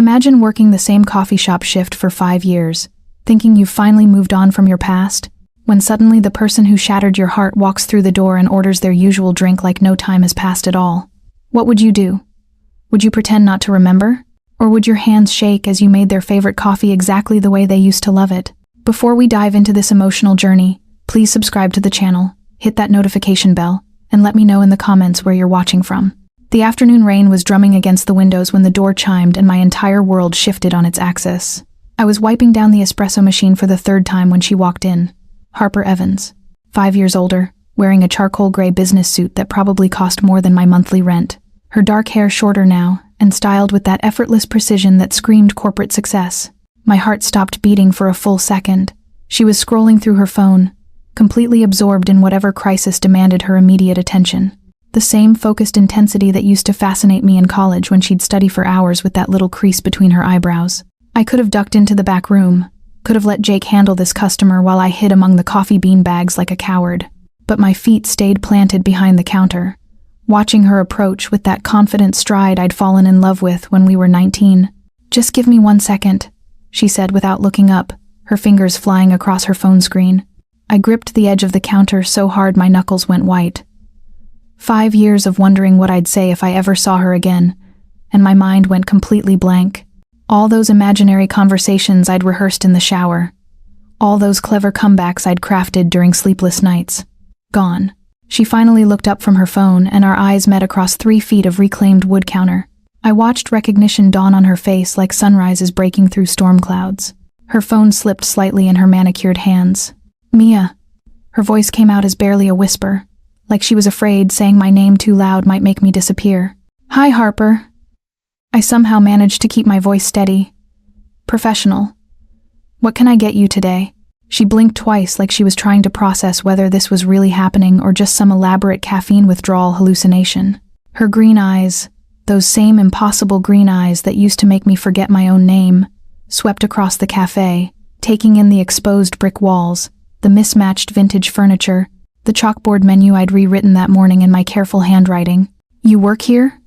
Imagine working the same coffee shop shift for 5 years, thinking you've finally moved on from your past, when suddenly the person who shattered your heart walks through the door and orders their usual drink like no time has passed at all. What would you do? Would you pretend not to remember? Or would your hands shake as you made their favorite coffee exactly the way they used to love it? Before we dive into this emotional journey, please subscribe to the channel, hit that notification bell, and let me know in the comments where you're watching from. The afternoon rain was drumming against the windows when the door chimed and my entire world shifted on its axis. I was wiping down the espresso machine for the 3rd time when she walked in. Harper Evans, 5 years older, wearing a charcoal gray business suit that probably cost more than my monthly rent. Her dark hair shorter now, and styled with that effortless precision that screamed corporate success. My heart stopped beating for a full second. She was scrolling through her phone, completely absorbed in whatever crisis demanded her immediate attention. The same focused intensity that used to fascinate me in college when she'd study for hours with that little crease between her eyebrows. I could have ducked into the back room, could have let Jake handle this customer while I hid among the coffee bean bags like a coward. But my feet stayed planted behind the counter, watching her approach with that confident stride I'd fallen in love with when we were 19. "Just give me 1 second, she said without looking up, her fingers flying across her phone screen. I gripped the edge of the counter so hard my knuckles went white. 5 years of wondering what I'd say if I ever saw her again, and my mind went completely blank. All those imaginary conversations I'd rehearsed in the shower. All those clever comebacks I'd crafted during sleepless nights. Gone. She finally looked up from her phone, and our eyes met across 3 feet of reclaimed wood counter. I watched recognition dawn on her face like sunrises breaking through storm clouds. Her phone slipped slightly in her manicured hands. "Mia." Her voice came out as barely a whisper, like she was afraid saying my name too loud might make me disappear. "Hi, Harper." I somehow managed to keep my voice steady. Professional. "What can I get you today?" She blinked twice like she was trying to process whether this was really happening or just some elaborate caffeine withdrawal hallucination. Her green eyes, those same impossible green eyes that used to make me forget my own name, swept across the café, taking in the exposed brick walls, the mismatched vintage furniture, the chalkboard menu I'd rewritten that morning in my careful handwriting. "You work here?"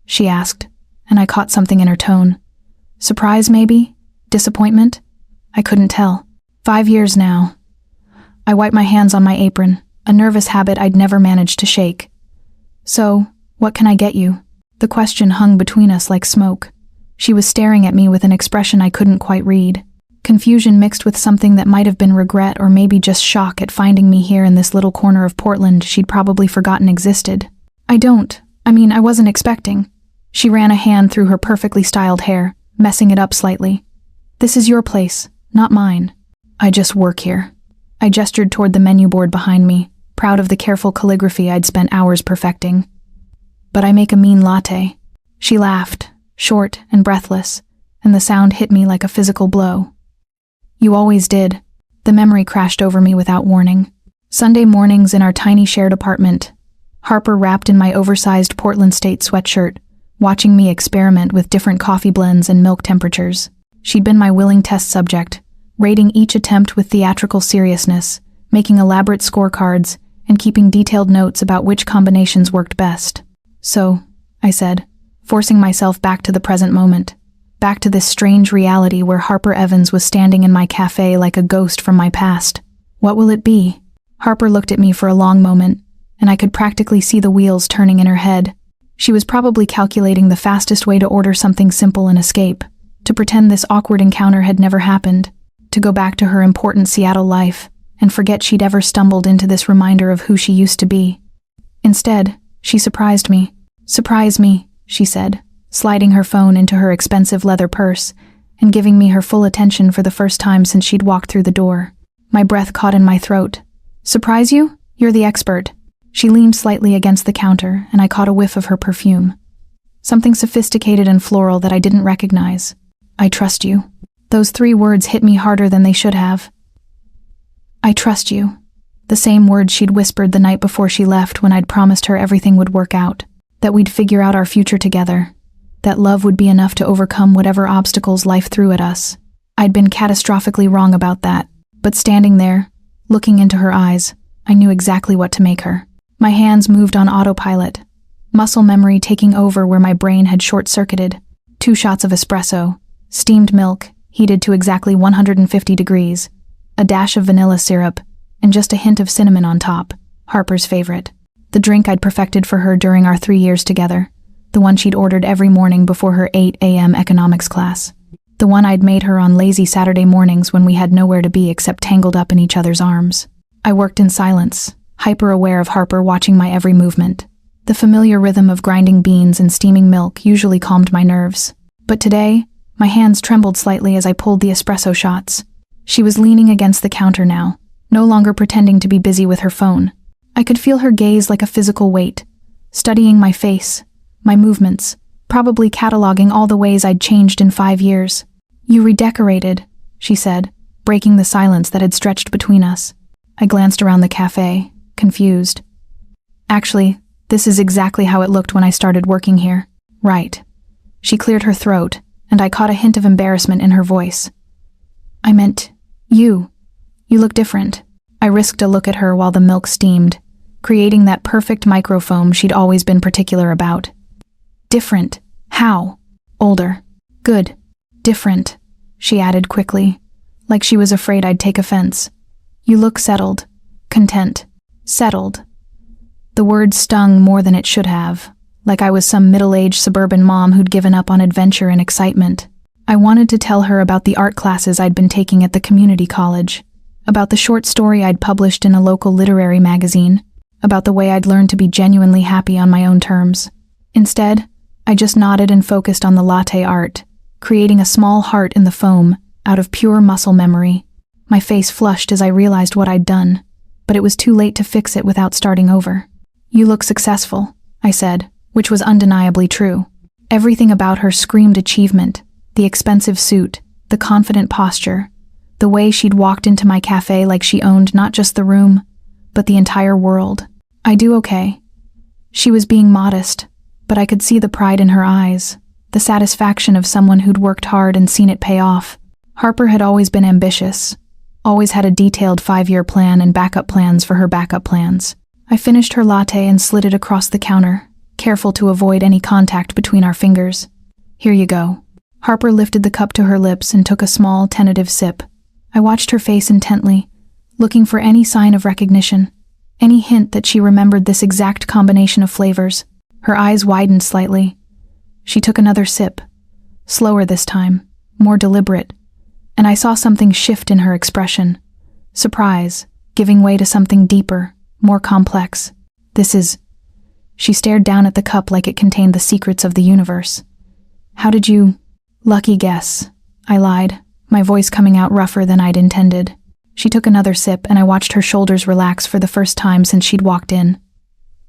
she asked, and I caught something in her tone. Surprise, maybe? Disappointment? I couldn't tell. 5 years now. I wiped my hands on my apron, a nervous habit I'd never managed to shake. "So, what can I get you?" The question hung between us like smoke. She was staring at me with an expression I couldn't quite read. Confusion mixed with something that might have been regret or maybe just shock at finding me here in this little corner of Portland she'd probably forgotten existed. I wasn't expecting." She ran a hand through her perfectly styled hair, messing it up slightly. "This is your place, not mine. I just work here." I gestured toward the menu board behind me, proud of the careful calligraphy I'd spent hours perfecting. "But I make a mean latte." She laughed, short and breathless, and the sound hit me like a physical blow. "You always did." The memory crashed over me without warning. Sunday mornings in our tiny shared apartment, Harper wrapped in my oversized Portland State sweatshirt, watching me experiment with different coffee blends and milk temperatures. She'd been my willing test subject, rating each attempt with theatrical seriousness, making elaborate scorecards, and keeping detailed notes about which combinations worked best. "So," I said, forcing myself back to the present moment, back to this strange reality where Harper Evans was standing in my cafe like a ghost from my past. "What will it be?" Harper looked at me for a long moment, and I could practically see the wheels turning in her head. She was probably calculating the fastest way to order something simple and escape, to pretend this awkward encounter had never happened, to go back to her important Seattle life, and forget she'd ever stumbled into this reminder of who she used to be. Instead, she surprised me. "Surprise me," she said, sliding her phone into her expensive leather purse, and giving me her full attention for the first time since she'd walked through the door. My breath caught in my throat. "Surprise you? You're the expert." She leaned slightly against the counter, and I caught a whiff of her perfume. Something sophisticated and floral that I didn't recognize. "I trust you." Those 3 words hit me harder than they should have. "I trust you." The same words she'd whispered the night before she left when I'd promised her everything would work out, that we'd figure out our future together, that love would be enough to overcome whatever obstacles life threw at us. I'd been catastrophically wrong about that, but standing there, looking into her eyes, I knew exactly what to make her. My hands moved on autopilot, muscle memory taking over where my brain had short-circuited. 2 shots of espresso, steamed milk, heated to exactly 150 degrees, a dash of vanilla syrup, and just a hint of cinnamon on top, Harper's favorite. The drink I'd perfected for her during our 3 years together, the one she'd ordered every morning before her 8 a.m. economics class, the one I'd made her on lazy Saturday mornings when we had nowhere to be except tangled up in each other's arms. I worked in silence, hyper-aware of Harper watching my every movement. The familiar rhythm of grinding beans and steaming milk usually calmed my nerves. But today, my hands trembled slightly as I pulled the espresso shots. She was leaning against the counter now, no longer pretending to be busy with her phone. I could feel her gaze like a physical weight, studying my face, my movements, probably cataloging all the ways I'd changed in 5 years. "You redecorated," she said, breaking the silence that had stretched between us. I glanced around the cafe, confused. "Actually, this is exactly how it looked when I started working here." "Right." She cleared her throat, and I caught a hint of embarrassment in her voice. "I meant, you. You look different." I risked a look at her while the milk steamed, creating that perfect microfoam she'd always been particular about. "Different? How?" "Older." "Good. Different," she added quickly, like she was afraid I'd take offense. "You look settled. Content." Settled. The word stung more than it should have, like I was some middle-aged suburban mom who'd given up on adventure and excitement. I wanted to tell her about the art classes I'd been taking at the community college, about the short story I'd published in a local literary magazine, about the way I'd learned to be genuinely happy on my own terms. Instead, I just nodded and focused on the latte art, creating a small heart in the foam, out of pure muscle memory. My face flushed as I realized what I'd done, but it was too late to fix it without starting over. "You look successful," I said, which was undeniably true. Everything about her screamed achievement, the expensive suit, the confident posture, the way she'd walked into my cafe like she owned not just the room, but the entire world. "I do okay." She was being modest, but I could see the pride in her eyes, the satisfaction of someone who'd worked hard and seen it pay off. Harper had always been ambitious, always had a detailed 5-year plan and backup plans for her backup plans. I finished her latte and slid it across the counter, careful to avoid any contact between our fingers. "Here you go." Harper lifted the cup to her lips and took a small, tentative sip. I watched her face intently, looking for any sign of recognition, any hint that she remembered this exact combination of flavors. Her eyes widened slightly. She took another sip, slower this time, more deliberate, and I saw something shift in her expression. Surprise, giving way to something deeper, more complex. "This is..." She stared down at the cup like it contained the secrets of the universe. "How did you..." "Lucky guess," I lied, my voice coming out rougher than I'd intended. She took another sip and I watched her shoulders relax for the first time since she'd walked in.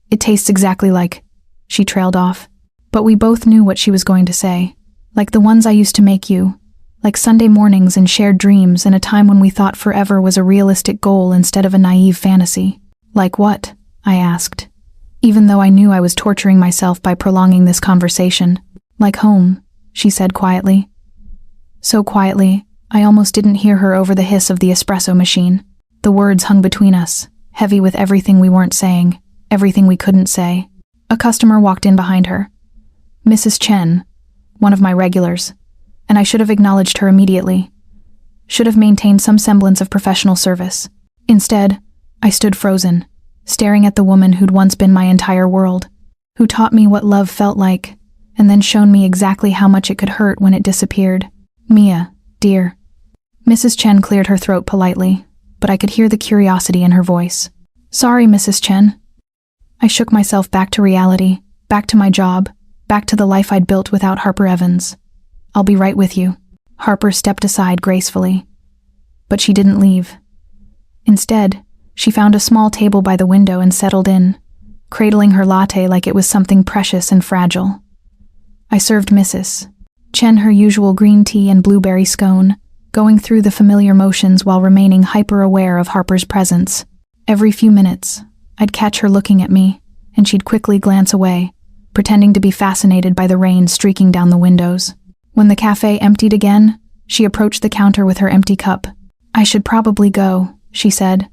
"It tastes exactly like..." She trailed off. But we both knew what she was going to say. "Like the ones I used to make you. Like Sunday mornings and shared dreams in a time when we thought forever was a realistic goal instead of a naive fantasy." "Like what?" I asked, even though I knew I was torturing myself by prolonging this conversation. "Like home," she said quietly. So quietly, I almost didn't hear her over the hiss of the espresso machine. The words hung between us, heavy with everything we weren't saying, everything we couldn't say. A customer walked in behind her. Mrs. Chen, one of my regulars, and I should have acknowledged her immediately. Should have maintained some semblance of professional service. Instead, I stood frozen, staring at the woman who'd once been my entire world, who taught me what love felt like, and then shown me exactly how much it could hurt when it disappeared. "Mia, dear." Mrs. Chen cleared her throat politely, but I could hear the curiosity in her voice. "Sorry, Mrs. Chen." I shook myself back to reality, back to my job, back to the life I'd built without Harper Evans. "I'll be right with you." Harper stepped aside gracefully. But she didn't leave. Instead, she found a small table by the window and settled in, cradling her latte like it was something precious and fragile. I served Mrs. Chen her usual green tea and blueberry scone, going through the familiar motions while remaining hyper-aware of Harper's presence. Every few minutes, I'd catch her looking at me, and she'd quickly glance away, pretending to be fascinated by the rain streaking down the windows. When the cafe emptied again, she approached the counter with her empty cup. "I should probably go," she said.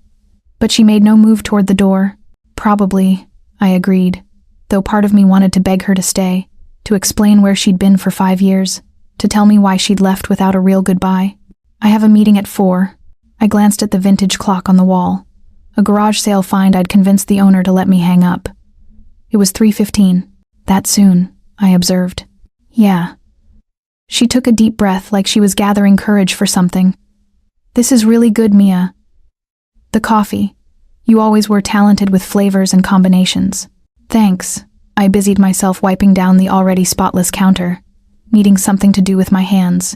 But she made no move toward the door. "Probably," I agreed, though part of me wanted to beg her to stay, to explain where she'd been for 5 years, To tell me why she'd left without a real goodbye. I have a meeting at 4. I glanced at the vintage clock on the wall. A garage sale find I'd convinced the owner to let me hang up. It was 3:15. That soon, I observed. Yeah. She took a deep breath like she was gathering courage for something. This is really good, Mia. The coffee. You always were talented with flavors and combinations. Thanks. I busied myself wiping down the already spotless counter, needing something to do with my hands.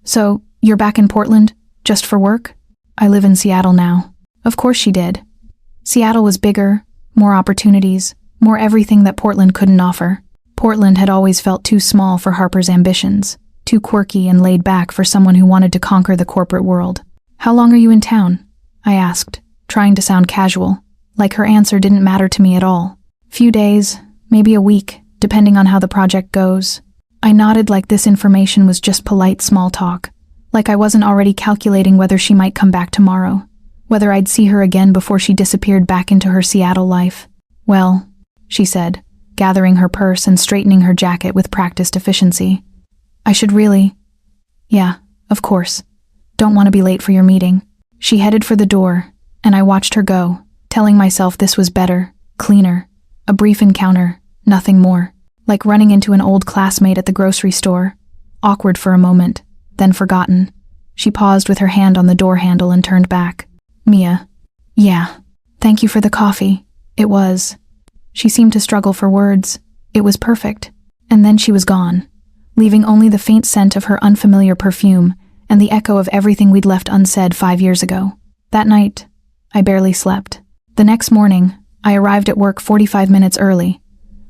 So, you're back in Portland? Just for work? I live in Seattle now. Of course she did. Seattle was bigger, more opportunities, more everything that Portland couldn't offer. Portland had always felt too small for Harper's ambitions, too quirky and laid back for someone who wanted to conquer the corporate world. How long are you in town? I asked, trying to sound casual, like her answer didn't matter to me at all. Few days, maybe a week, depending on how the project goes. I nodded like this information was just polite small talk, like I wasn't already calculating whether she might come back tomorrow, whether I'd see her again before she disappeared back into her Seattle life. Well, she said, gathering her purse and straightening her jacket with practiced efficiency. I should really... Yeah, of course. Don't want to be late for your meeting. She headed for the door, and I watched her go, telling myself this was better, cleaner, a brief encounter, nothing more. Like running into an old classmate at the grocery store. Awkward for a moment, then forgotten. She paused with her hand on the door handle and turned back. Mia. Yeah. Thank you for the coffee. It was... She seemed to struggle for words. It was perfect. And then she was gone, leaving only the faint scent of her unfamiliar perfume and the echo of everything we'd left unsaid 5 years ago. That night, I barely slept. The next morning, I arrived at work 45 minutes early,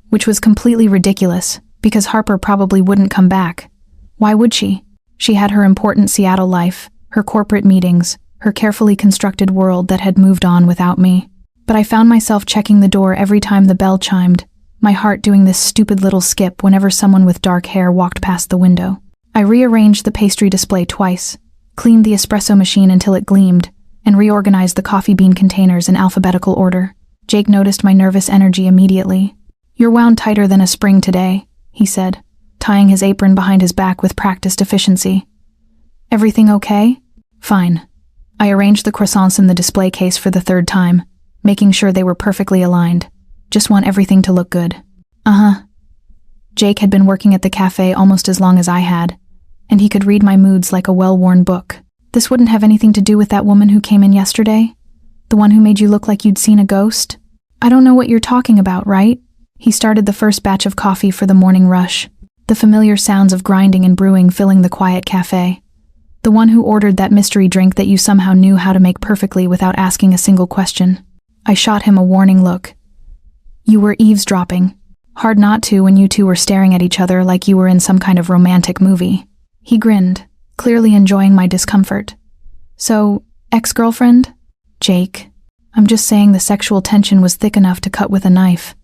which was completely ridiculous because Harper probably wouldn't come back. Why would she? She had her important Seattle life, her corporate meetings, her carefully constructed world that had moved on without me. But I found myself checking the door every time the bell chimed, my heart doing this stupid little skip whenever someone with dark hair walked past the window. I rearranged the pastry display twice, cleaned the espresso machine until it gleamed, and reorganized the coffee bean containers in alphabetical order. Jake noticed my nervous energy immediately. You're wound tighter than a spring today, he said, tying his apron behind his back with practiced efficiency. Everything okay? Fine. I arranged the croissants in the display case for the 3rd time, making sure they were perfectly aligned. Just want everything to look good. Uh-huh. Jake had been working at the café almost as long as I had, and he could read my moods like a well-worn book. This wouldn't have anything to do with that woman who came in yesterday? The one who made you look like you'd seen a ghost? I don't know what you're talking about, right? He started the first batch of coffee for the morning rush, the familiar sounds of grinding and brewing filling the quiet café. The one who ordered that mystery drink that you somehow knew how to make perfectly without asking a single question. I shot him a warning look. You were eavesdropping. Hard not to when you two were staring at each other like you were in some kind of romantic movie. He grinned, clearly enjoying my discomfort. So, ex-girlfriend? Jake. I'm just saying the sexual tension was thick enough to cut with a knife.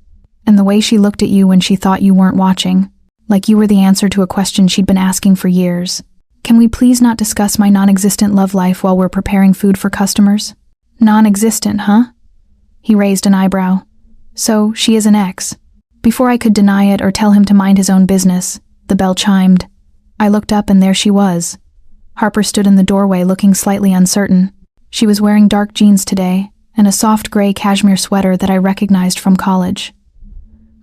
And the way she looked at you when she thought you weren't watching, like you were the answer to a question she'd been asking for years. Can we please not discuss my non-existent love life while we're preparing food for customers? Non-existent, huh? He raised an eyebrow. So, she is an ex. Before I could deny it or tell him to mind his own business, the bell chimed. I looked up and there she was. Harper stood in the doorway looking slightly uncertain. She was wearing dark jeans today, and a soft gray cashmere sweater that I recognized from college.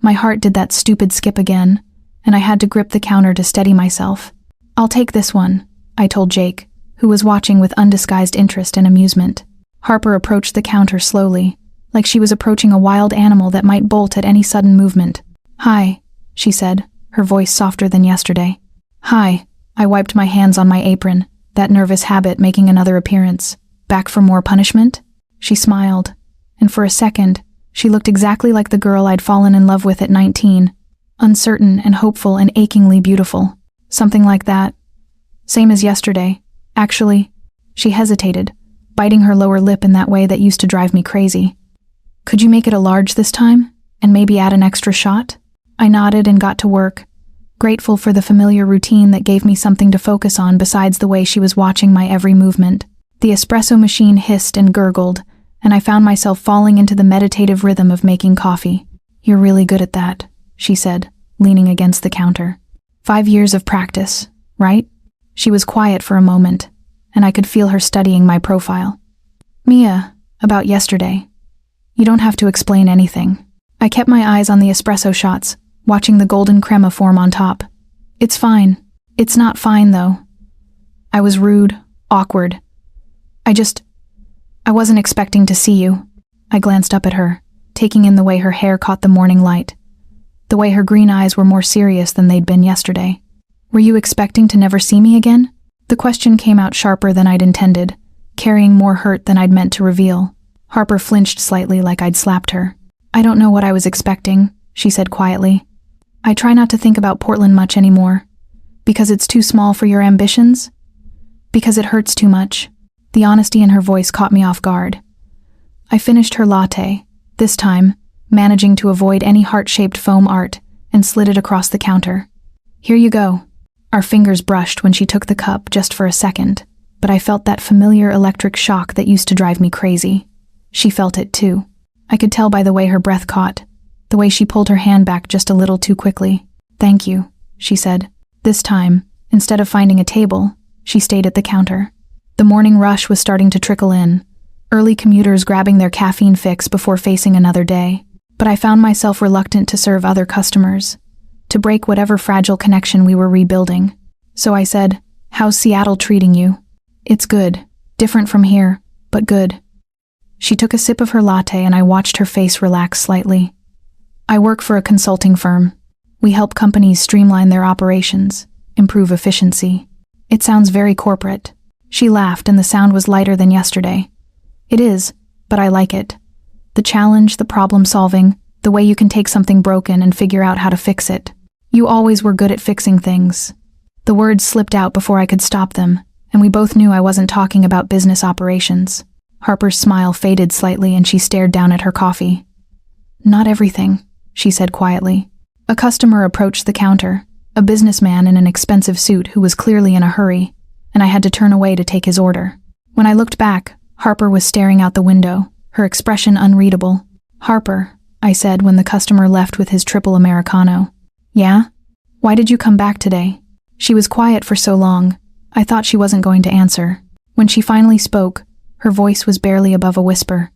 My heart did that stupid skip again, and I had to grip the counter to steady myself. I'll take this one, I told Jake, who was watching with undisguised interest and amusement. Harper approached the counter slowly, like she was approaching a wild animal that might bolt at any sudden movement. Hi, she said, her voice softer than yesterday. Hi, I wiped my hands on my apron, that nervous habit making another appearance. Back for more punishment? She smiled, and for a second, she looked exactly like the girl I'd fallen in love with at 19, uncertain and hopeful and achingly beautiful. Something like that. Same as yesterday, actually. She hesitated, biting her lower lip in that way that used to drive me crazy. Could you make it a large this time, and maybe add an extra shot? I nodded and got to work, grateful for the familiar routine that gave me something to focus on besides the way she was watching my every movement. The espresso machine hissed and gurgled, and I found myself falling into the meditative rhythm of making coffee. You're really good at that, she said, leaning against the counter. 5 years of practice, right? She was quiet for a moment, and I could feel her studying my profile. Mia, about yesterday. You don't have to explain anything. I kept my eyes on the espresso shots, watching the golden crema form on top. It's fine. It's not fine, though. I was rude, awkward. I wasn't expecting to see you. I glanced up at her, taking in the way her hair caught the morning light. The way her green eyes were more serious than they'd been yesterday. Were you expecting to never see me again? The question came out sharper than I'd intended, carrying more hurt than I'd meant to reveal. Harper flinched slightly like I'd slapped her. I don't know what I was expecting, she said quietly. I try not to think about Portland much anymore. Because it's too small for your ambitions? Because it hurts too much. The honesty in her voice caught me off guard. I finished her latte, this time, managing to avoid any heart-shaped foam art, and slid it across the counter. Here you go. Our fingers brushed when she took the cup just for a second, but I felt that familiar electric shock that used to drive me crazy. She felt it too. I could tell by the way her breath caught, the way she pulled her hand back just a little too quickly. Thank you, she said. This time, instead of finding a table, she stayed at the counter. The morning rush was starting to trickle in, early commuters grabbing their caffeine fix before facing another day. But I found myself reluctant to serve other customers, to break whatever fragile connection we were rebuilding. So I said, "How's Seattle treating you?" "It's good. Different from here, but good." She took a sip of her latte and I watched her face relax slightly. I work for a consulting firm. We help companies streamline their operations, improve efficiency. It sounds very corporate. She laughed and the sound was lighter than yesterday. It is, but I like it. The challenge, the problem solving, the way you can take something broken and figure out how to fix it. You always were good at fixing things. The words slipped out before I could stop them, and we both knew I wasn't talking about business operations. Harper's smile faded slightly and she stared down at her coffee. Not everything, she said quietly. A customer approached the counter, a businessman in an expensive suit who was clearly in a hurry, and I had to turn away to take his order. When I looked back, Harper was staring out the window, her expression unreadable. "Harper," I said when the customer left with his triple Americano. "Yeah? Why did you come back today?" She was quiet for so long, I thought she wasn't going to answer. When she finally spoke, her voice was barely above a whisper.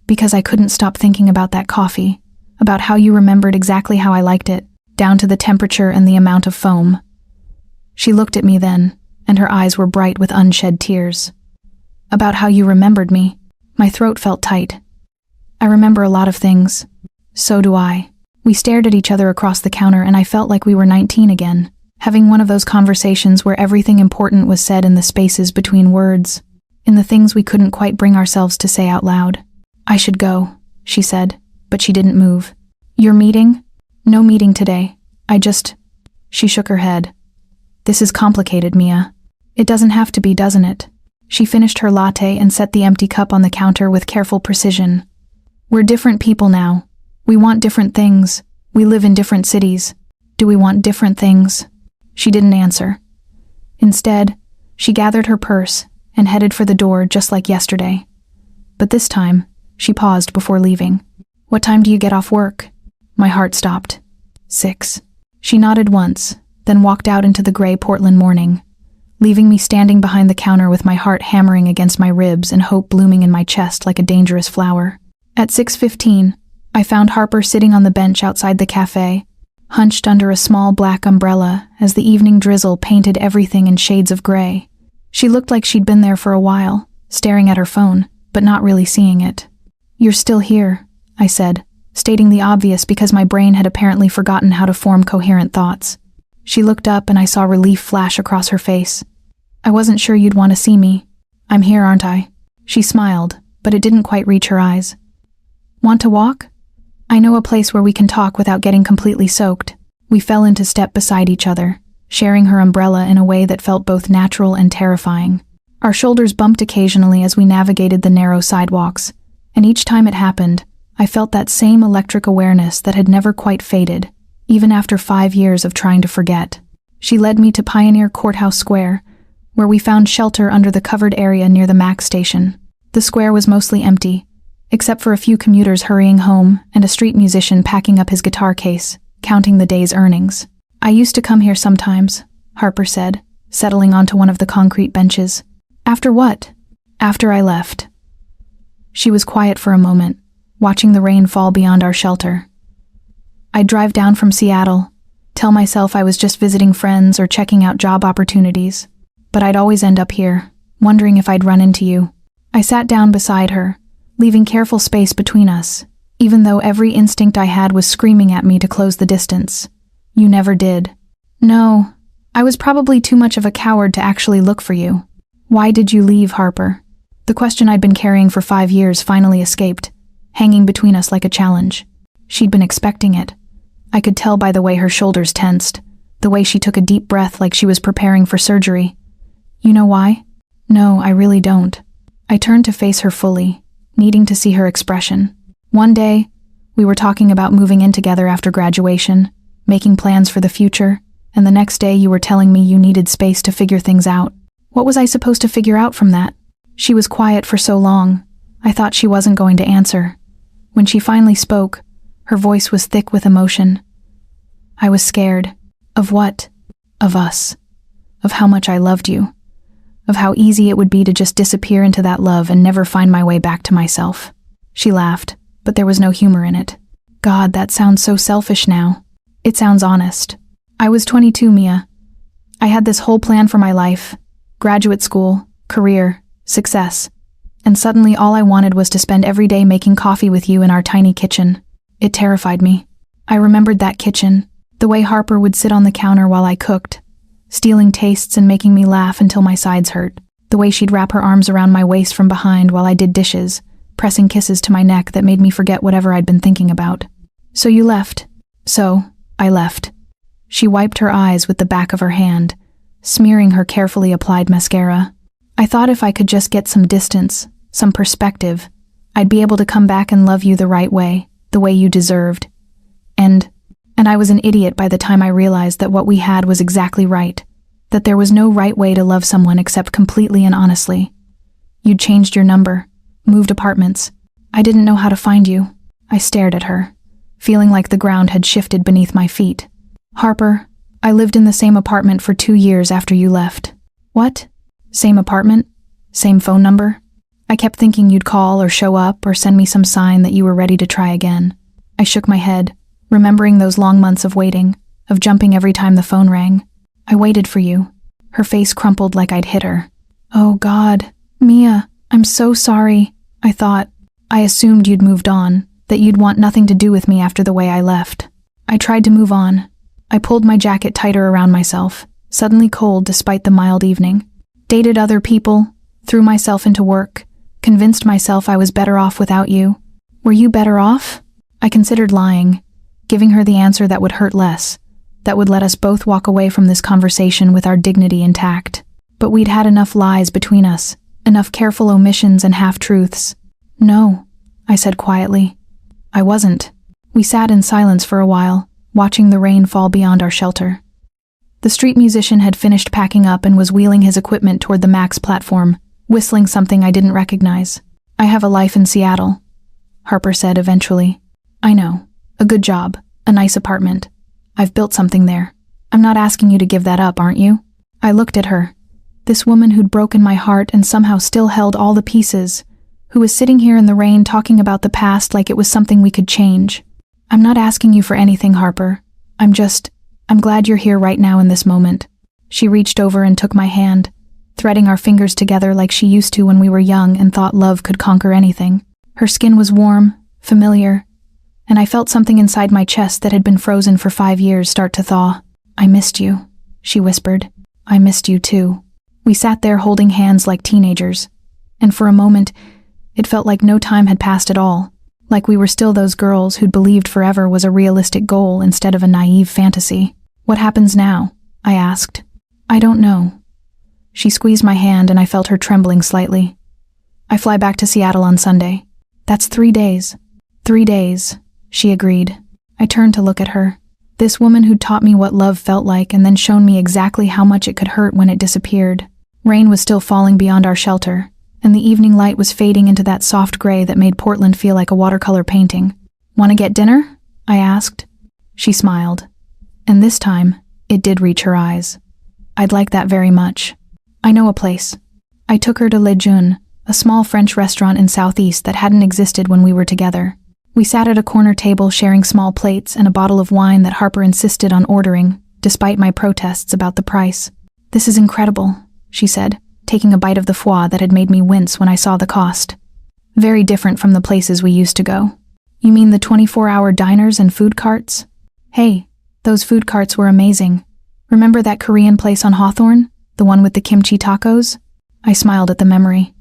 "Because I couldn't stop thinking about that coffee, about how you remembered exactly how I liked it, down to the temperature and the amount of foam." She looked at me then, and her eyes were bright with unshed tears. "About how you remembered me." My throat felt tight. "I remember a lot of things." "So do I." We stared at each other across the counter and I felt like we were 19 again, having one of those conversations where everything important was said in the spaces between words, in the things we couldn't quite bring ourselves to say out loud. "I should go," she said, but she didn't move. "Your meeting?" "No meeting today. She shook her head. "This is complicated, Mia." "It doesn't have to be, doesn't it?" She finished her latte and set the empty cup on the counter with careful precision. "We're different people now. We want different things. We live in different cities. Do we want different things?" She didn't answer. Instead, she gathered her purse and headed for the door just like yesterday. But this time, she paused before leaving. "What time do you get off work?" My heart stopped. 6. She nodded once, then walked out into the gray Portland morning, leaving me standing behind the counter with my heart hammering against my ribs and hope blooming in my chest like a dangerous flower. At 6:15, I found Harper sitting on the bench outside the café, hunched under a small black umbrella as the evening drizzle painted everything in shades of gray. She looked like she'd been there for a while, staring at her phone, but not really seeing it. "You're still here," I said, stating the obvious because my brain had apparently forgotten how to form coherent thoughts. She looked up and I saw relief flash across her face. "I wasn't sure you'd want to see me. I'm here, aren't I?" She smiled, but it didn't quite reach her eyes. "Want to walk? I know a place where we can talk without getting completely soaked." We fell into step beside each other, sharing her umbrella in a way that felt both natural and terrifying. Our shoulders bumped occasionally as we navigated the narrow sidewalks, and each time it happened, I felt that same electric awareness that had never quite faded, even after 5 years of trying to forget. She led me to Pioneer Courthouse Square, where we found shelter under the covered area near the MAX station. The square was mostly empty, except for a few commuters hurrying home and a street musician packing up his guitar case, counting the day's earnings. "I used to come here sometimes," Harper said, settling onto one of the concrete benches. After what? After I left. She was quiet for a moment, watching the rain fall beyond our shelter. I'd drive down from Seattle, tell myself I was just visiting friends or checking out job opportunities, but I'd always end up here, wondering if I'd run into you. I sat down beside her, leaving careful space between us, even though every instinct I had was screaming at me to close the distance. You never did. No, I was probably too much of a coward to actually look for you. Why did you leave, Harper? The question I'd been carrying for 5 years finally escaped, hanging between us like a challenge. She'd been expecting it. I could tell by the way her shoulders tensed, the way she took a deep breath like she was preparing for surgery. You know why? No, I really don't. I turned to face her fully, needing to see her expression. One day, we were talking about moving in together after graduation, making plans for the future, and the next day you were telling me you needed space to figure things out. What was I supposed to figure out from that? She was quiet for so long, I thought she wasn't going to answer. When she finally spoke, her voice was thick with emotion. I was scared. Of what? Of us. Of how much I loved you. Of how easy it would be to just disappear into that love and never find my way back to myself. She laughed, but there was no humor in it. God, that sounds so selfish now. It sounds honest. I was 22, Mia. I had this whole plan for my life. Graduate school, career, success. And suddenly all I wanted was to spend every day making coffee with you in our tiny kitchen. It terrified me. I remembered that kitchen, the way Harper would sit on the counter while I cooked, stealing tastes and making me laugh until my sides hurt, the way she'd wrap her arms around my waist from behind while I did dishes, pressing kisses to my neck that made me forget whatever I'd been thinking about. So you left. So, I left. She wiped her eyes with the back of her hand, smearing her carefully applied mascara. I thought if I could just get some distance, some perspective, I'd be able to come back and love you the right way, the way you deserved. And I was an idiot by the time I realized that what we had was exactly right, that there was no right way to love someone except completely and honestly. You'd changed your number, moved apartments. I didn't know how to find you. I stared at her, feeling like the ground had shifted beneath my feet. Harper, I lived in the same apartment for 2 years after you left. What? Same apartment? Same phone number? I kept thinking you'd call or show up or send me some sign that you were ready to try again. I shook my head, remembering those long months of waiting, of jumping every time the phone rang. I waited for you. Her face crumpled like I'd hit her. Oh God, Mia, I'm so sorry. I thought. I assumed you'd moved on, that you'd want nothing to do with me after the way I left. I tried to move on. I pulled my jacket tighter around myself, suddenly cold despite the mild evening. Dated other people, threw myself into work, convinced myself I was better off without you. Were you better off? I considered lying, giving her the answer that would hurt less, that would let us both walk away from this conversation with our dignity intact. But we'd had enough lies between us, enough careful omissions and half-truths. No, I said quietly. I wasn't. We sat in silence for a while, watching the rain fall beyond our shelter. The street musician had finished packing up and was wheeling his equipment toward the Max platform, whistling something I didn't recognize. I have a life in Seattle, Harper said eventually. I know. A good job. A nice apartment. I've built something there. I'm not asking you to give that up, aren't you? I looked at her. This woman who'd broken my heart and somehow still held all the pieces, who was sitting here in the rain talking about the past like it was something we could change. I'm not asking you for anything, Harper. I'm glad you're here right now in this moment. She reached over and took my hand, threading our fingers together like she used to when we were young and thought love could conquer anything. Her skin was warm, familiar, and I felt something inside my chest that had been frozen for 5 years start to thaw. I missed you, she whispered. I missed you too. We sat there holding hands like teenagers, and for a moment, it felt like no time had passed at all, like we were still those girls who'd believed forever was a realistic goal instead of a naive fantasy. What happens now? I asked. I don't know. She squeezed my hand and I felt her trembling slightly. I fly back to Seattle on Sunday. That's 3 days. 3 days, she agreed. I turned to look at her. This woman who'd taught me what love felt like and then shown me exactly how much it could hurt when it disappeared. Rain was still falling beyond our shelter, and the evening light was fading into that soft gray that made Portland feel like a watercolor painting. Want to get dinner? I asked. She smiled. And this time, it did reach her eyes. I'd like that very much. I know a place. I took her to Le Jeune, a small French restaurant in Southeast that hadn't existed when we were together. We sat at a corner table sharing small plates and a bottle of wine that Harper insisted on ordering, despite my protests about the price. "This is incredible," she said, taking a bite of the foie that had made me wince when I saw the cost. "Very different from the places we used to go." "You mean the 24-hour diners and food carts?" "Hey, those food carts were amazing. Remember that Korean place on Hawthorne? The one with the kimchi tacos?" I smiled at the memory.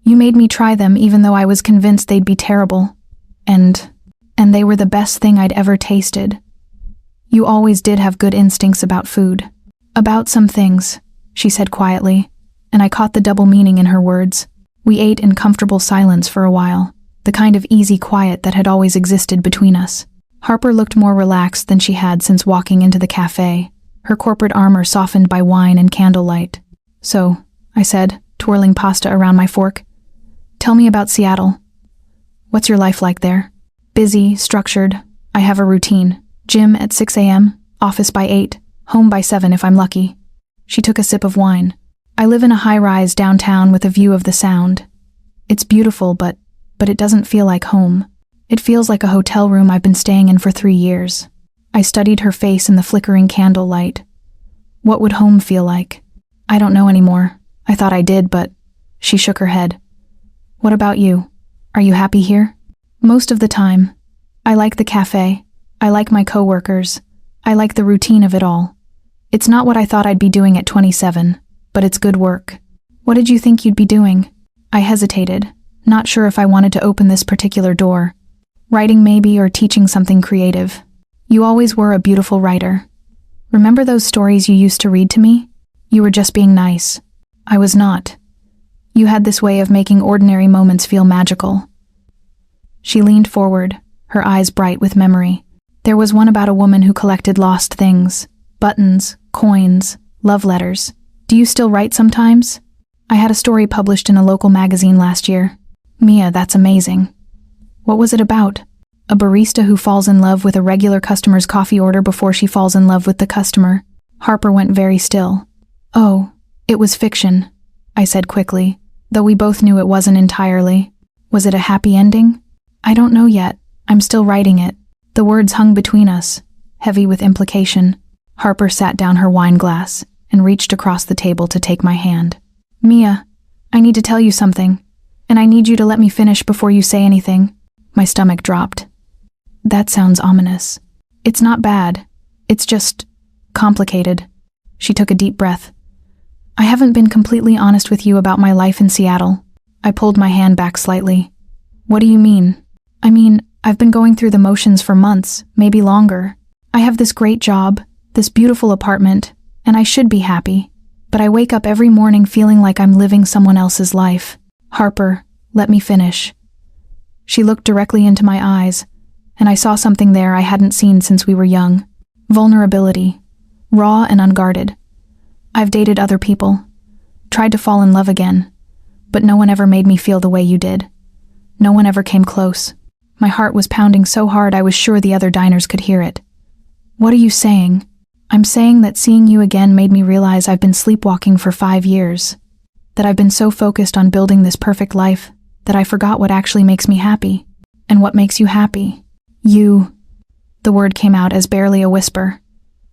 "You made me try them even though I was convinced they'd be terrible. And they were the best thing I'd ever tasted. You always did have good instincts about food." "About some things," she said quietly, and I caught the double meaning in her words. We ate in comfortable silence for a while, the kind of easy quiet that had always existed between us. Harper looked more relaxed than she had since walking into the café, her corporate armor softened by wine and candlelight. "So," I said, twirling pasta around my fork, "tell me about Seattle. What's your life like there?" "Busy, structured. I have a routine. Gym at 6 a.m., office by 8, home by 7 if I'm lucky." She took a sip of wine. "I live in a high-rise downtown with a view of the Sound. It's beautiful, but it doesn't feel like home. It feels like a hotel room I've been staying in for 3 years." I studied her face in the flickering candlelight. "What would home feel like?" "I don't know anymore. I thought I did, but..." She shook her head. "What about you? Are you happy here?" "Most of the time. I like the cafe. I like my coworkers. I like the routine of it all. It's not what I thought I'd be doing at 27, but it's good work." "What did you think you'd be doing?" I hesitated, not sure if I wanted to open this particular door. "Writing maybe, or teaching something creative." "You always were a beautiful writer. Remember those stories you used to read to me? You were just being nice." "I was not. You had this way of making ordinary moments feel magical." She leaned forward, her eyes bright with memory. "There was one about a woman who collected lost things. Buttons, coins, love letters. Do you still write sometimes?" "I had a story published in a local magazine last year." "Mia, that's amazing. What was it about?" "A barista who falls in love with a regular customer's coffee order before she falls in love with the customer." Harper went very still. "Oh, it was fiction," I said quickly, though we both knew it wasn't entirely. "Was it a happy ending?" "I don't know yet. I'm still writing it." The words hung between us, heavy with implication. Harper sat down her wine glass and reached across the table to take my hand. "Mia, I need to tell you something, and I need you to let me finish before you say anything." My stomach dropped. "That sounds ominous." "It's not bad. It's just complicated." She took a deep breath. "I haven't been completely honest with you about my life in Seattle." I pulled my hand back slightly. "What do you mean?" "I mean, I've been going through the motions for months, maybe longer. I have this great job, this beautiful apartment, and I should be happy. But I wake up every morning feeling like I'm living someone else's life." "Harper, let me finish." She looked directly into my eyes, and I saw something there I hadn't seen since we were young. Vulnerability, raw and unguarded. I've dated other people, tried to fall in love again, but no one ever made me feel the way you did. No one ever came close. My heart was pounding so hard I was sure the other diners could hear it. "What are you saying?" "I'm saying that seeing you again made me realize I've been sleepwalking for 5 years. That I've been so focused on building this perfect life that I forgot what actually makes me happy." "And what makes you happy?" "You." The word came out as barely a whisper.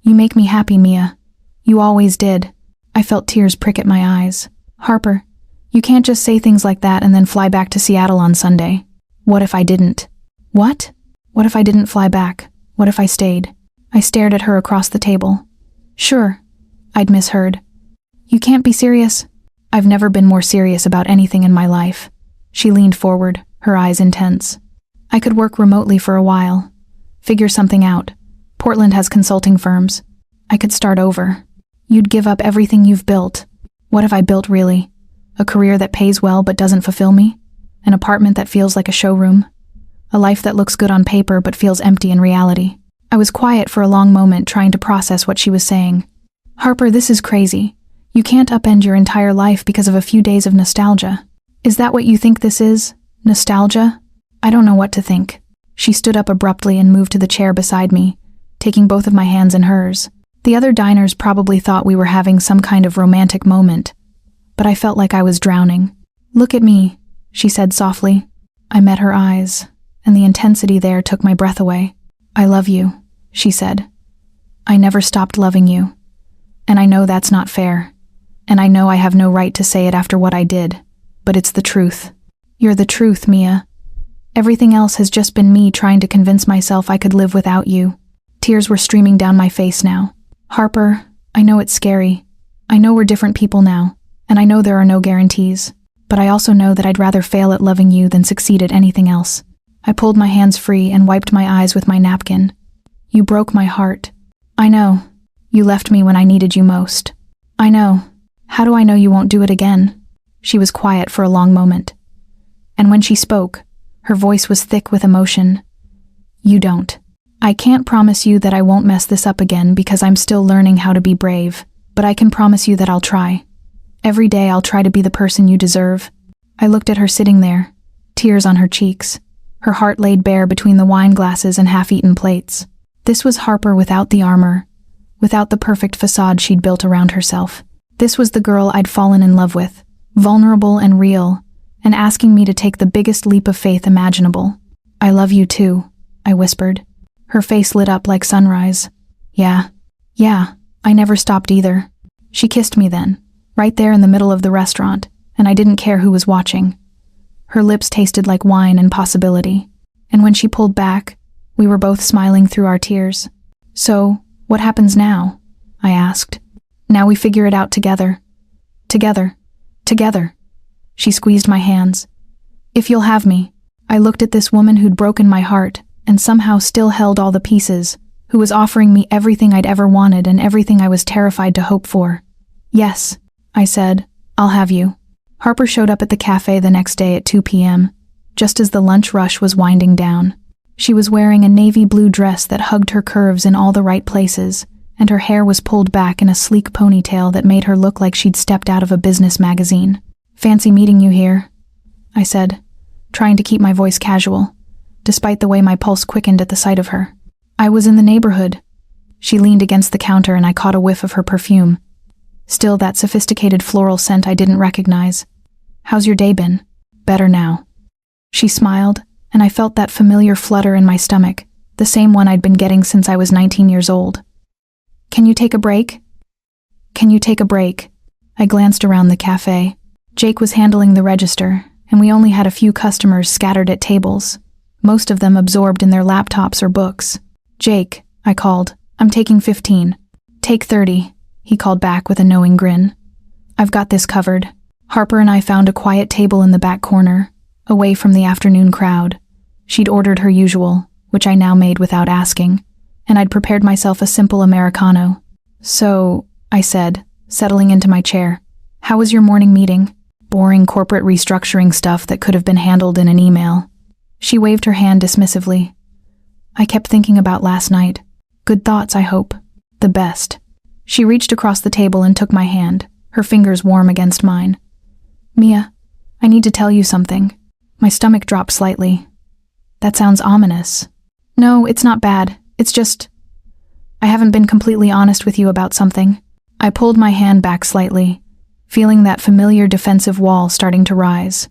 "You make me happy, Mia. You always did." I felt tears prick at my eyes. "Harper, you can't just say things like that and then fly back to Seattle on Sunday." "What if I didn't?" "What?" "What if I didn't fly back? What if I stayed?" I stared at her across the table. "Sure," I'd misheard. "You can't be serious." "I've never been more serious about anything in my life." She leaned forward, her eyes intense. "I could work remotely for a while. Figure something out. Portland has consulting firms. I could start over." "You'd give up everything you've built." "What have I built, really? A career that pays well but doesn't fulfill me? An apartment that feels like a showroom? A life that looks good on paper but feels empty in reality?" I was quiet for a long moment, trying to process what she was saying. "Harper, this is crazy. You can't upend your entire life because of a few days of nostalgia. Is that what you think this is? Nostalgia?" "I don't know what to think." She stood up abruptly and moved to the chair beside me, taking both of my hands in hers. The other diners probably thought we were having some kind of romantic moment, but I felt like I was drowning. "Look at me," she said softly. I met her eyes, and the intensity there took my breath away. "I love you," she said. "I never stopped loving you. And I know that's not fair. And I know I have no right to say it after what I did, but it's the truth. You're the truth, Mia. Everything else has just been me trying to convince myself I could live without you." Tears were streaming down my face now. "Harper, I know it's scary. I know we're different people now, and I know there are no guarantees. But I also know that I'd rather fail at loving you than succeed at anything else." I pulled my hands free and wiped my eyes with my napkin. "You broke my heart. I know. You left me when I needed you most. I know. How do I know you won't do it again?" She was quiet for a long moment. And when she spoke, her voice was thick with emotion. "You don't. I can't promise you that I won't mess this up again because I'm still learning how to be brave, but I can promise you that I'll try. Every day I'll try to be the person you deserve." I looked at her sitting there, tears on her cheeks, her heart laid bare between the wine glasses and half-eaten plates. This was Harper without the armor, without the perfect facade she'd built around herself. This was the girl I'd fallen in love with, vulnerable and real, and asking me to take the biggest leap of faith imaginable. "I love you too," I whispered. Her face lit up like sunrise. Yeah, I never stopped either." She kissed me then, right there in the middle of the restaurant, and I didn't care who was watching. Her lips tasted like wine and possibility, and when she pulled back, we were both smiling through our tears. "So, what happens now?" I asked. "Now we figure it out together. Together. She squeezed my hands. "If you'll have me." I looked at this woman who'd broken my heart and somehow still held all the pieces, who was offering me everything I'd ever wanted and everything I was terrified to hope for. "Yes," I said, "I'll have you." Harper showed up at the café the next day at 2 p.m., just as the lunch rush was winding down. She was wearing a navy blue dress that hugged her curves in all the right places, and her hair was pulled back in a sleek ponytail that made her look like she'd stepped out of a business magazine. "Fancy meeting you here," I said, trying to keep my voice casual, despite the way my pulse quickened at the sight of her. "I was in the neighborhood." She leaned against the counter and I caught a whiff of her perfume. Still that sophisticated floral scent I didn't recognize. "How's your day been?" "Better now." She smiled, and I felt that familiar flutter in my stomach, the same one I'd been getting since I was 19 years old. Can you take a break?" I glanced around the cafe. Jake was handling the register, and we only had a few customers scattered at tables, most of them absorbed in their laptops or books. "Jake," I called, "I'm taking 15. "Take 30, he called back with a knowing grin. "I've got this covered." Harper and I found a quiet table in the back corner, away from the afternoon crowd. She'd ordered her usual, which I now made without asking, and I'd prepared myself a simple Americano. "So," I said, settling into my chair, "how was your morning meeting?" "Boring corporate restructuring stuff that could have been handled in an email." She waved her hand dismissively. "I kept thinking about last night. Good thoughts, I hope." "The best." She reached across the table and took my hand, her fingers warm against mine. "Mia, I need to tell you something." My stomach dropped slightly. "That sounds ominous." "No, it's not bad. It's just, I haven't been completely honest with you about something." I pulled my hand back slightly, feeling that familiar defensive wall starting to rise.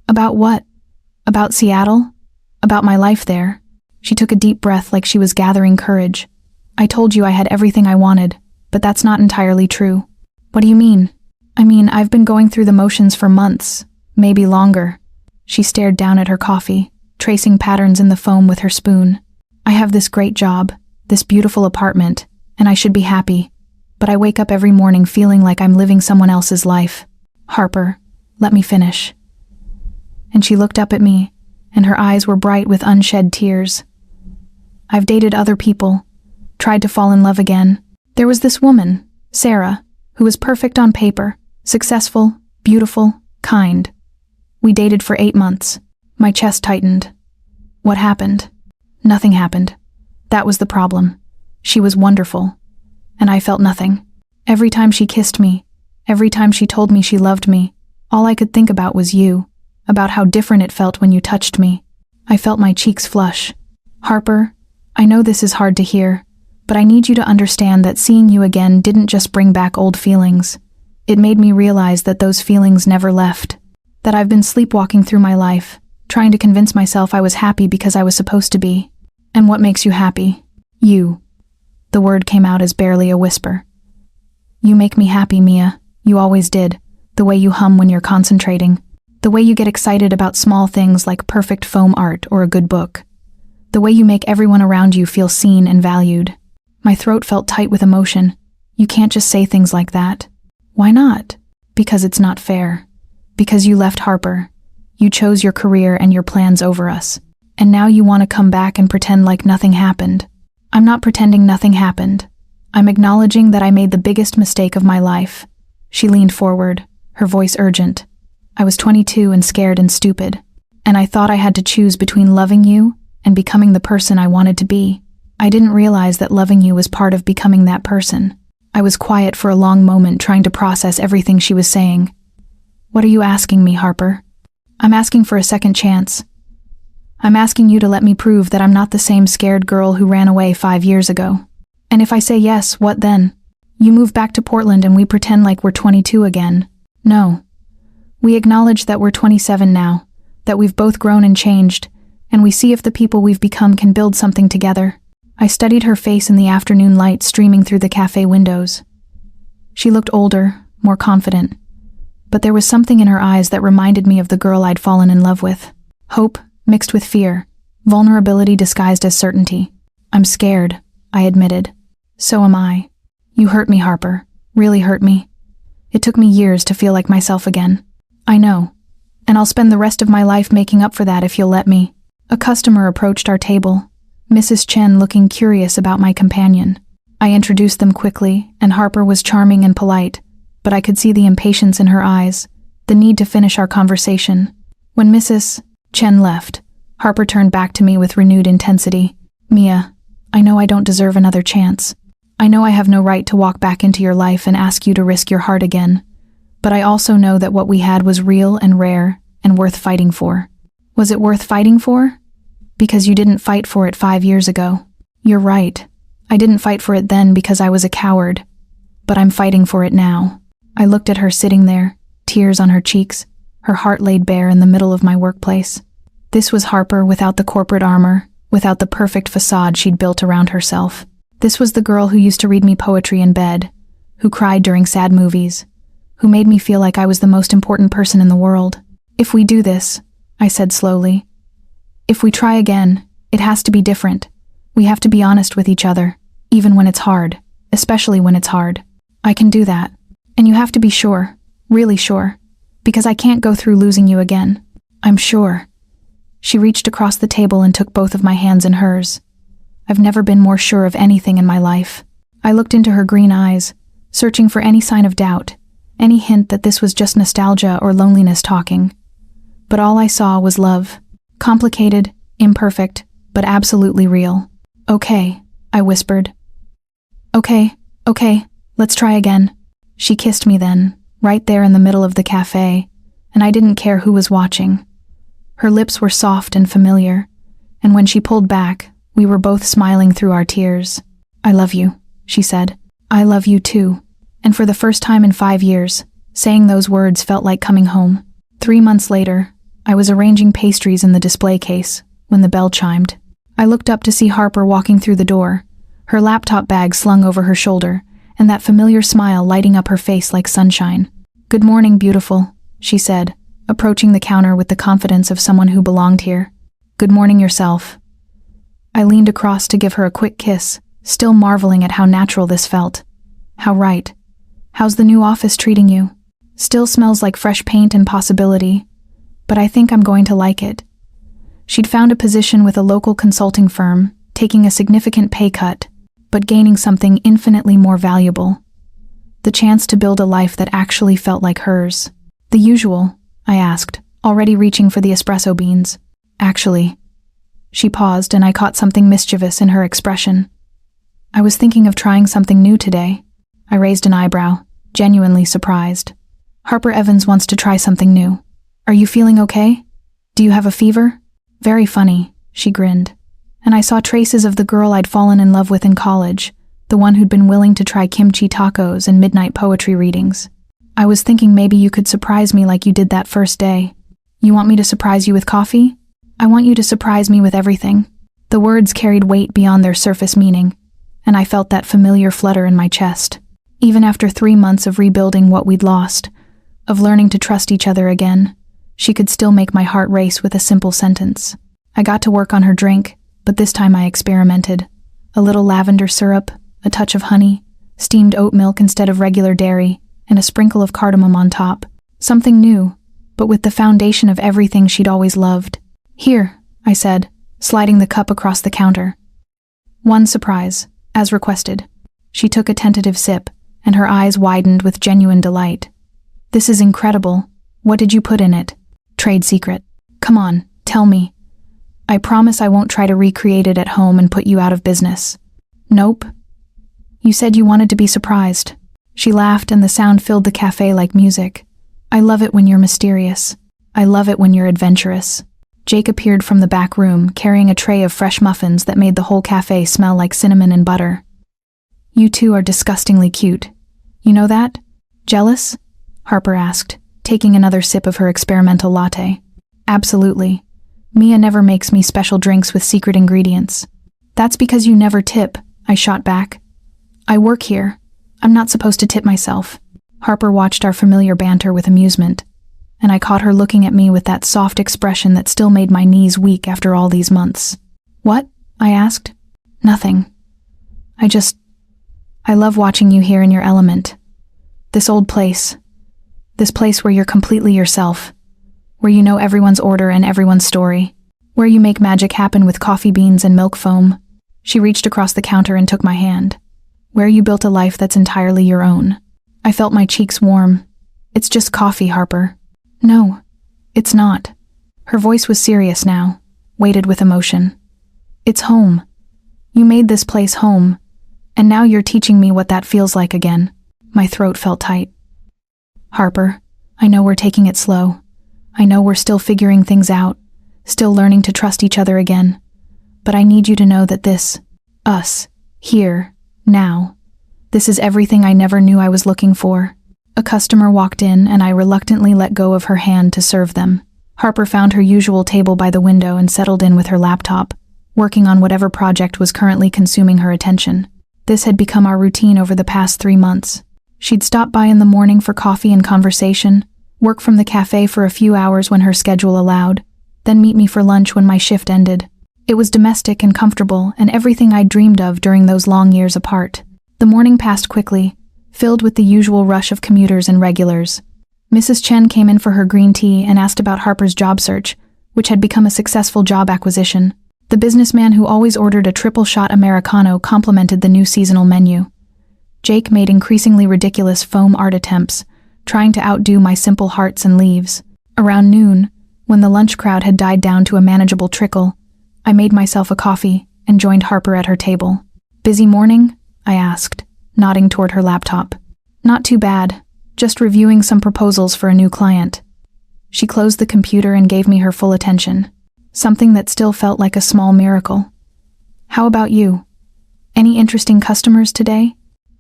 "About what? About Seattle? About my life there?" She took a deep breath like she was gathering courage. "I told you I had everything I wanted, but that's not entirely true." "What do you mean?" "I mean, I've been going through the motions for months, maybe longer." She stared down at her coffee, tracing patterns in the foam with her spoon. "I have this great job, this beautiful apartment, and I should be happy. But I wake up every morning feeling like I'm living someone else's life." "Harper, let me finish." And she looked up at me, and her eyes were bright with unshed tears. "I've dated other people, tried to fall in love again. There was this woman, Sarah, who was perfect on paper, successful, beautiful, kind. We dated for 8 months. My chest tightened. What happened? Nothing happened. That was the problem. She was wonderful. And I felt nothing. Every time she kissed me, every time she told me she loved me, all I could think about was you, about how different it felt when you touched me. I felt my cheeks flush. "Harper, I know this is hard to hear, But I need you to understand that seeing you again didn't just bring back old feelings. It made me realize that those feelings never left. That I've been sleepwalking through my life, trying to convince myself I was happy because I was supposed to be. And what makes you happy? You. The word came out as barely a whisper. You make me happy, Mia. You always did. The way you hum when you're concentrating. The way you get excited about small things like perfect foam art or a good book. The way you make everyone around you feel seen and valued. My throat felt tight with emotion. You can't just say things like that. Why not? Because it's not fair. Because you left Harper. You chose your career and your plans over us. And now you want to come back and pretend like nothing happened. I'm not pretending nothing happened. I'm acknowledging that I made the biggest mistake of my life. She leaned forward, her voice urgent. I was 22 and scared and stupid. And I thought I had to choose between loving you and becoming the person I wanted to be. I didn't realize that loving you was part of becoming that person. I was quiet for a long moment, trying to process everything she was saying. What are you asking me, Harper? I'm asking for a second chance. I'm asking you to let me prove that I'm not the same scared girl who ran away 5 years ago. And if I say yes, what then? You move back to Portland and we pretend like we're 22 again. No. We acknowledge that we're 27 now, that we've both grown and changed, and we see if the people we've become can build something together. I studied her face in the afternoon light streaming through the cafe windows. She looked older, more confident, but there was something in her eyes that reminded me of the girl I'd fallen in love with. Hope mixed with fear, vulnerability disguised as certainty. I'm scared, I admitted. So am I. You hurt me, Harper. Really hurt me. It took me years to feel like myself again. I know. And I'll spend the rest of my life making up for that if you'll let me. A customer approached our table, Mrs. Chen looking curious about my companion. I introduced them quickly, and Harper was charming and polite, but I could see the impatience in her eyes, the need to finish our conversation. When Mrs. Chen left, Harper turned back to me with renewed intensity. Mia, I know I don't deserve another chance. I know I have no right to walk back into your life and ask you to risk your heart again. But I also know that what we had was real and rare and worth fighting for. Was it worth fighting for? Because you didn't fight for it 5 years ago. You're right. I didn't fight for it then because I was a coward. But I'm fighting for it now. I looked at her sitting there, tears on her cheeks, her heart laid bare in the middle of my workplace. This was Harper without the corporate armor, without the perfect facade she'd built around herself. This was the girl who used to read me poetry in bed, who cried during sad movies, who made me feel like I was the most important person in the world. If we do this, I said slowly, if we try again, it has to be different. We have to be honest with each other, even when it's hard, especially when it's hard. I can do that. And you have to be sure, really sure, because I can't go through losing you again. I'm sure. She reached across the table and took both of my hands in hers. I've never been more sure of anything in my life. I looked into her green eyes, searching for any sign of doubt, any hint that this was just nostalgia or loneliness talking. But all I saw was love. Complicated, imperfect, but absolutely real. Okay, I whispered. Okay, let's try again. She kissed me then, right there in the middle of the cafe, and I didn't care who was watching. Her lips were soft and familiar, and when she pulled back, we were both smiling through our tears. I love you, she said. I love you too. And for the first time in 5 years, saying those words felt like coming home. 3 months later, I was arranging pastries in the display case when the bell chimed. I looked up to see Harper walking through the door, her laptop bag slung over her shoulder, and that familiar smile lighting up her face like sunshine. Good morning, beautiful, she said, approaching the counter with the confidence of someone who belonged here. Good morning yourself. I leaned across to give her a quick kiss, still marveling at how natural this felt. How right. How's the new office treating you? Still smells like fresh paint and possibility, but I think I'm going to like it. She'd found a position with a local consulting firm, taking a significant pay cut, but gaining something infinitely more valuable. The chance to build a life that actually felt like hers. The usual, I asked, already reaching for the espresso beans. Actually. She paused and I caught something mischievous in her expression. I was thinking of trying something new today. I raised an eyebrow, genuinely surprised. Harper Evans wants to try something new. Are you feeling okay? Do you have a fever? Very funny, she grinned. And I saw traces of the girl I'd fallen in love with in college, the one who'd been willing to try kimchi tacos and midnight poetry readings. I was thinking maybe you could surprise me like you did that first day. You want me to surprise you with coffee? I want you to surprise me with everything. The words carried weight beyond their surface meaning, and I felt that familiar flutter in my chest. Even after 3 months of rebuilding what we'd lost, of learning to trust each other again, she could still make my heart race with a simple sentence. I got to work on her drink, but this time I experimented. A little lavender syrup, a touch of honey, steamed oat milk instead of regular dairy, and a sprinkle of cardamom on top. Something new, but with the foundation of everything she'd always loved. Here, I said, sliding the cup across the counter. One surprise, as requested. She took a tentative sip, and her eyes widened with genuine delight. This is incredible. What did you put in it? Trade secret. Come on, tell me. I promise I won't try to recreate it at home and put you out of business. Nope. You said you wanted to be surprised. She laughed and the sound filled the cafe like music. I love it when you're mysterious. I love it when you're adventurous. Jake appeared from the back room, carrying a tray of fresh muffins that made the whole cafe smell like cinnamon and butter. You two are disgustingly cute. You know that? Jealous? Harper asked, taking another sip of her experimental latte. Absolutely. Mia never makes me special drinks with secret ingredients. That's because you never tip, I shot back. I work here. I'm not supposed to tip myself. Harper watched our familiar banter with amusement, and I caught her looking at me with that soft expression that still made my knees weak after all these months. What? I asked. Nothing. I love watching you here in your element. This old place. This place where you're completely yourself. Where you know everyone's order and everyone's story. Where you make magic happen with coffee beans and milk foam. She reached across the counter and took my hand. Where you built a life that's entirely your own. I felt my cheeks warm. It's just coffee, Harper. No, it's not. Her voice was serious now, weighted with emotion. It's home. You made this place home, and now you're teaching me what that feels like again. My throat felt tight. Harper, I know we're taking it slow. I know we're still figuring things out, still learning to trust each other again. But I need you to know that this, us, here, now, this is everything I never knew I was looking for. A customer walked in, and I reluctantly let go of her hand to serve them. Harper found her usual table by the window and settled in with her laptop, working on whatever project was currently consuming her attention. This had become our routine over the past 3 months. She'd stop by in the morning for coffee and conversation, work from the cafe for a few hours when her schedule allowed, then meet me for lunch when my shift ended. It was domestic and comfortable, and everything I'd dreamed of during those long years apart. The morning passed quickly, filled with the usual rush of commuters and regulars. Mrs. Chen came in for her green tea and asked about Harper's job search, which had become a successful job acquisition. The businessman who always ordered a triple-shot Americano complimented the new seasonal menu. Jake made increasingly ridiculous foam art attempts, trying to outdo my simple hearts and leaves. Around noon, when the lunch crowd had died down to a manageable trickle, I made myself a coffee and joined Harper at her table. Busy morning? I asked, nodding toward her laptop. Not too bad, just reviewing some proposals for a new client. She closed the computer and gave me her full attention, something that still felt like a small miracle. How about you? Any interesting customers today?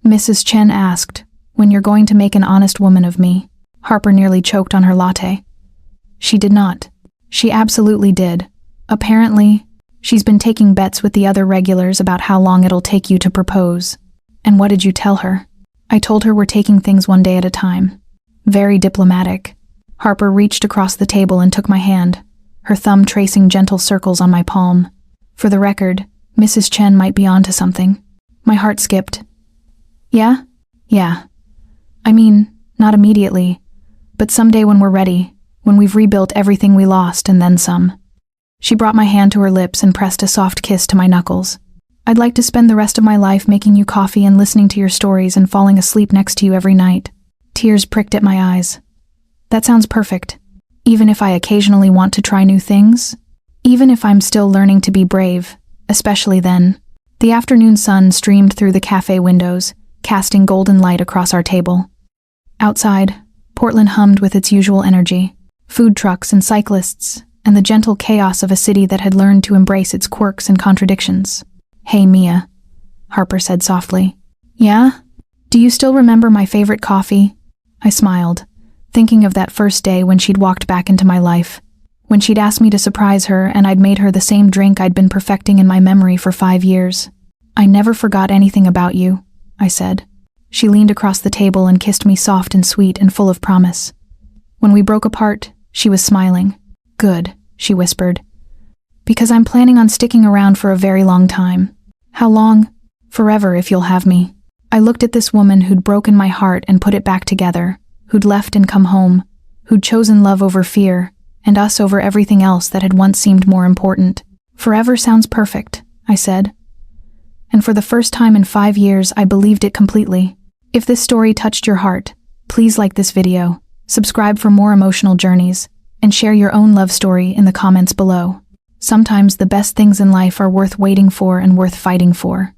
Mrs. Chen asked, when you're going to make an honest woman of me. Harper nearly choked on her latte. She did not. She absolutely did. Apparently, she's been taking bets with the other regulars about how long it'll take you to propose. And what did you tell her? I told her we're taking things one day at a time. Very diplomatic. Harper reached across the table and took my hand, her thumb tracing gentle circles on my palm. For the record, Mrs. Chen might be onto something. My heart skipped. Yeah? Yeah. I mean, not immediately, but someday when we're ready, when we've rebuilt everything we lost and then some. She brought my hand to her lips and pressed a soft kiss to my knuckles. I'd like to spend the rest of my life making you coffee and listening to your stories and falling asleep next to you every night. Tears pricked at my eyes. That sounds perfect. Even if I occasionally want to try new things? Even if I'm still learning to be brave, especially then. The afternoon sun streamed through the cafe windows, casting golden light across our table. Outside, Portland hummed with its usual energy. Food trucks and cyclists, and the gentle chaos of a city that had learned to embrace its quirks and contradictions. Hey, Mia, Harper said softly. Yeah? Do you still remember my favorite coffee? I smiled, thinking of that first day when she'd walked back into my life, when she'd asked me to surprise her and I'd made her the same drink I'd been perfecting in my memory for 5 years. I never forgot anything about you, I said. She leaned across the table and kissed me soft and sweet and full of promise. When we broke apart, she was smiling. Good, she whispered. Because I'm planning on sticking around for a very long time. How long? Forever if you'll have me. I looked at this woman who'd broken my heart and put it back together, who'd left and come home, who'd chosen love over fear, and us over everything else that had once seemed more important. Forever sounds perfect, I said. And for the first time in 5 years, I believed it completely. If this story touched your heart, please like this video, subscribe for more emotional journeys, and share your own love story in the comments below. Sometimes the best things in life are worth waiting for and worth fighting for.